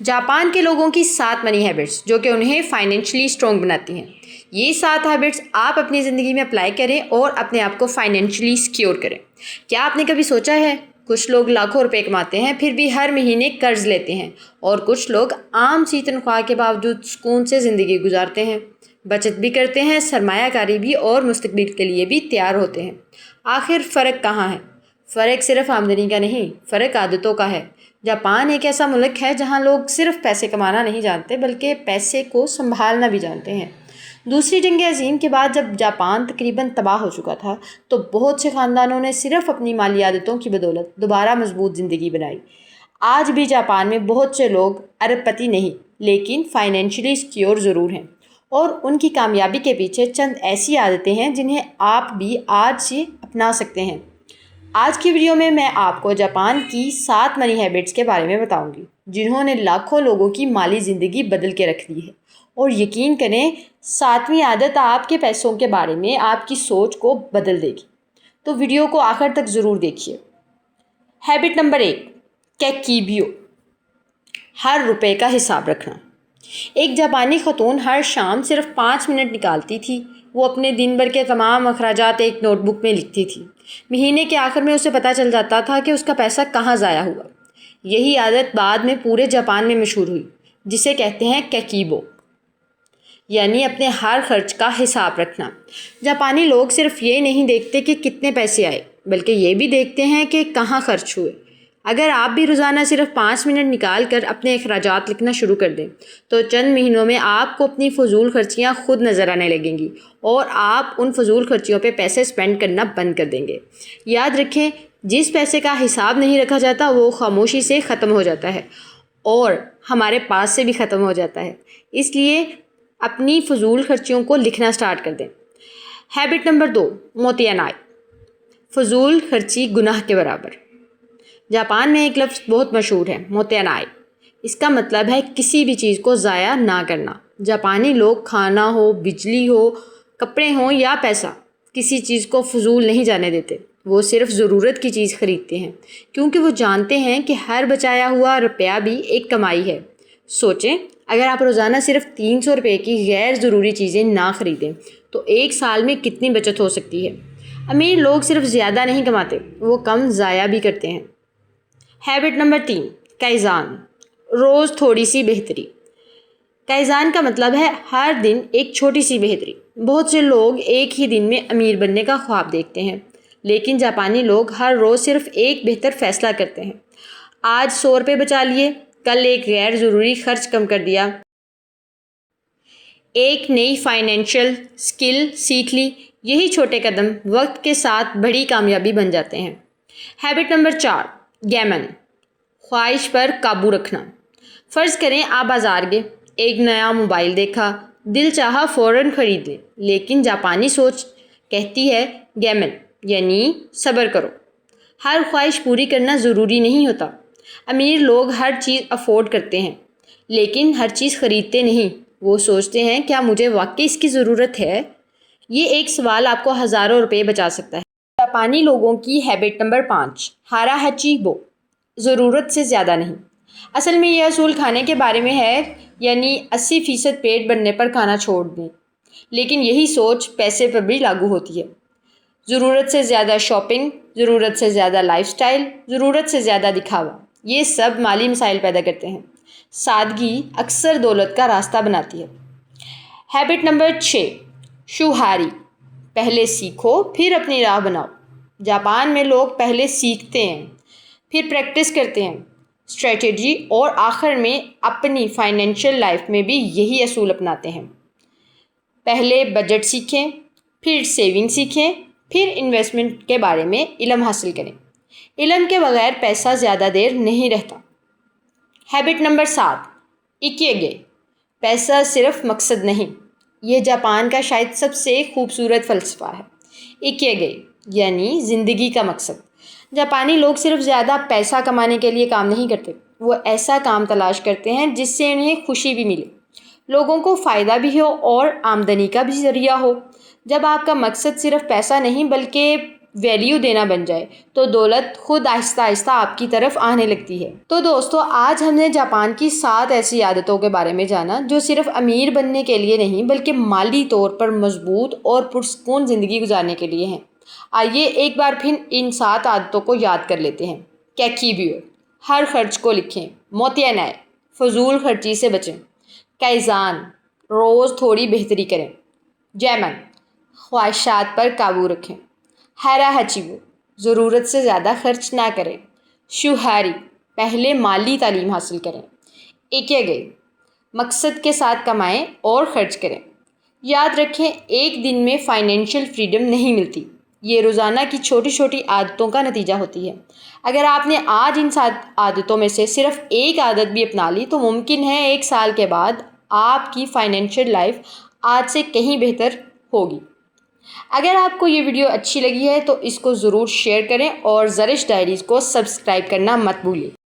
Japan کے لوگوں کی 7 منی ہیبٹس جو کہ انہیں فائنینشلی اسٹرانگ بناتی ہیں۔ یہ 7 ہیبٹس آپ اپنی زندگی میں اپلائی کریں اور اپنے آپ کو فائنینشلی سیکیور کریں۔ کیا آپ نے کبھی سوچا ہے کچھ لوگ لاکھوں روپے کماتے ہیں پھر بھی ہر مہینے قرض لیتے ہیں، اور کچھ لوگ عام سی تنخواہ کے باوجود سکون سے زندگی گزارتے ہیں، بچت بھی کرتے ہیں، سرمایہ کاری بھی، اور مستقبل کے لیے بھی تیار ہوتے ہیں۔ آخر فرق کہاں ہے؟ فرق صرف آمدنی کا نہیں، فرق عادتوں کا ہے۔ جاپان ایک ایسا ملک ہے جہاں لوگ صرف پیسے کمانا نہیں جانتے بلکہ پیسے کو سنبھالنا بھی جانتے ہیں۔ دوسری جنگ عظیم کے بعد جب جاپان تقریباً تباہ ہو چکا تھا تو بہت سے خاندانوں نے صرف اپنی مالی عادتوں کی بدولت دوبارہ مضبوط زندگی بنائی۔ آج بھی جاپان میں بہت سے لوگ ارب پتی نہیں لیکن فائنینشلی سیکیور ضرور ہیں، اور ان کی کامیابی کے پیچھے چند ایسی عادتیں ہیں جنہیں آپ بھی آج سے اپنا سکتے ہیں۔ آج کی ویڈیو میں آپ کو جاپان کی 7 منی ہیبٹس کے بارے میں بتاؤں گی جنہوں نے لاکھوں لوگوں کی مالی زندگی بدل کے رکھ دی ہے، اور یقین کریں 7ویں عادت آپ کے پیسوں کے بارے میں آپ کی سوچ کو بدل دے گی۔ تو ویڈیو کو آخر تک ضرور دیکھیے۔ ہیبٹ نمبر 1، کیکیبیو، ہر روپے کا حساب رکھنا۔ ایک جاپانی خاتون ہر شام صرف 5 منٹ نکالتی تھی۔ وہ اپنے دن بھر کے تمام اخراجات ایک نوٹ بک میں لکھتی تھی۔ مہینے کے آخر میں اسے پتہ چل جاتا تھا کہ اس کا پیسہ کہاں ضائع ہوا۔ یہی عادت بعد میں پورے جاپان میں مشہور ہوئی، جسے کہتے ہیں کیکیبو، یعنی اپنے ہر خرچ کا حساب رکھنا۔ جاپانی لوگ صرف یہ نہیں دیکھتے کہ کتنے پیسے آئے بلکہ یہ بھی دیکھتے ہیں کہ کہاں خرچ ہوئے۔ اگر آپ بھی روزانہ صرف 5 منٹ نکال کر اپنے اخراجات لکھنا شروع کر دیں تو چند مہینوں میں آپ کو اپنی فضول خرچیاں خود نظر آنے لگیں گی، اور آپ ان فضول خرچیوں پہ پیسے سپینڈ کرنا بند کر دیں گے۔ یاد رکھیں، جس پیسے کا حساب نہیں رکھا جاتا وہ خاموشی سے ختم ہو جاتا ہے، اور ہمارے پاس سے بھی ختم ہو جاتا ہے۔ اس لیے اپنی فضول خرچیوں کو لکھنا سٹارٹ کر دیں۔ ہیبٹ نمبر 2، موتیانائی، فضول خرچی گناہ کے برابر۔ جاپان میں ایک لفظ بہت مشہور ہے، موتیانائی۔ اس کا مطلب ہے کسی بھی چیز کو ضائع نہ کرنا۔ جاپانی لوگ کھانا ہو، بجلی ہو، کپڑے ہوں یا پیسہ، کسی چیز کو فضول نہیں جانے دیتے۔ وہ صرف ضرورت کی چیز خریدتے ہیں کیونکہ وہ جانتے ہیں کہ ہر بچایا ہوا روپیہ بھی ایک کمائی ہے۔ سوچیں، اگر آپ روزانہ صرف 300 روپے کی غیر ضروری چیزیں نہ خریدیں تو ایک سال میں کتنی بچت ہو سکتی ہے۔ امیر لوگ صرف زیادہ نہیں کماتے، وہ کم ضائع بھی کرتے ہیں۔ ہیبٹ نمبر 3، کائزان، روز تھوڑی سی بہتری۔ کائزان کا مطلب ہے ہر دن ایک چھوٹی سی بہتری۔ بہت سے لوگ ایک ہی دن میں امیر بننے کا خواب دیکھتے ہیں، لیکن جاپانی لوگ ہر روز صرف ایک بہتر فیصلہ کرتے ہیں۔ آج 100 روپے بچا لیے، کل ایک غیر ضروری خرچ کم کر دیا، ایک نئی فائنینشیل سکل سیکھ لی۔ یہی چھوٹے قدم وقت کے ساتھ بڑی کامیابی بن جاتے ہیں۔ ہیبٹ نمبر 4، گیمن، خواہش پر قابو رکھنا۔ فرض کریں آپ بازار گئے، ایک نیا موبائل دیکھا، دل چاہا فوراً خرید لیں، لیکن جاپانی سوچ کہتی ہے گیمن، یعنی صبر کرو۔ ہر خواہش پوری کرنا ضروری نہیں ہوتا۔ امیر لوگ ہر چیز افورڈ کرتے ہیں لیکن ہر چیز خریدتے نہیں۔ وہ سوچتے ہیں کیا مجھے واقعی اس کی ضرورت ہے؟ یہ ایک سوال آپ کو ہزاروں روپے بچا سکتا ہے۔ جاپانی لوگوں کی ہیبٹ نمبر 5، ہارا ہچی بو، ضرورت سے زیادہ نہیں۔ اصل میں یہ اصول کھانے کے بارے میں ہے، یعنی 80% پیٹ بھرنے پر کھانا چھوڑ دیں، لیکن یہی سوچ پیسے پر بھی لاگو ہوتی ہے۔ ضرورت سے زیادہ شاپنگ، ضرورت سے زیادہ لائف سٹائل، ضرورت سے زیادہ دکھاوا، یہ سب مالی مسائل پیدا کرتے ہیں۔ سادگی اکثر دولت کا راستہ بناتی ہے۔ ہیبٹ نمبر 6، شوہاری، پہلے سیکھو پھر اپنی راہ بناؤ۔ جاپان میں لوگ پہلے سیکھتے ہیں، پھر پریکٹس کرتے ہیں اسٹریٹجی، اور آخر میں اپنی فائنینشیل لائف میں بھی یہی اصول اپناتے ہیں۔ پہلے بجٹ سیکھیں، پھر سیونگ سیکھیں، پھر انویسٹمنٹ کے بارے میں علم حاصل کریں۔ علم کے بغیر پیسہ زیادہ دیر نہیں رہتا۔ ہیبٹ نمبر 7، اکیگے، پیسہ صرف مقصد نہیں۔ یہ جاپان کا شاید سب سے خوبصورت فلسفہ ہے۔ اکیگے یعنی زندگی کا مقصد۔ جاپانی لوگ صرف زیادہ پیسہ کمانے کے لیے کام نہیں کرتے، وہ ایسا کام تلاش کرتے ہیں جس سے انہیں خوشی بھی ملے، لوگوں کو فائدہ بھی ہو اور آمدنی کا بھی ذریعہ ہو۔ جب آپ کا مقصد صرف پیسہ نہیں بلکہ ویلیو دینا بن جائے تو دولت خود آہستہ آہستہ آپ کی طرف آنے لگتی ہے۔ تو دوستو، آج ہم نے جاپان کی 7 ایسی عادتوں کے بارے میں جانا جو صرف امیر بننے کے لیے نہیں بلکہ مالی طور پر مضبوط اور پرسکون زندگی گزارنے کے لیے ہیں۔ آئیے ایک بار پھر ان 7 عادتوں کو یاد کر لیتے ہیں۔ کیکیبیو، ہر خرچ کو لکھیں۔ موتیانائے، فضول خرچی سے بچیں۔ کائزان، روز تھوڑی بہتری کریں۔ جیمن، خواہشات پر قابو رکھیں۔ ہیرا ہچیبو، ضرورت سے زیادہ خرچ نہ کریں۔ شوہاری، پہلے مالی تعلیم حاصل کریں۔ ایکیگئی، مقصد کے ساتھ کمائیں اور خرچ کریں۔ یاد رکھیں، ایک دن میں فائنینشیل فریڈم نہیں ملتی، یہ روزانہ کی چھوٹی چھوٹی عادتوں کا نتیجہ ہوتی ہے۔ اگر آپ نے آج ان 7 عادتوں میں سے صرف ایک عادت بھی اپنا لی تو ممکن ہے 1 سال کے بعد آپ کی فائنینشیل لائف آج سے کہیں بہتر ہوگی۔ اگر آپ کو یہ ویڈیو اچھی لگی ہے تو اس کو ضرور شیئر کریں اور زرش ڈائریز کو سبسکرائب کرنا مت بھولیں۔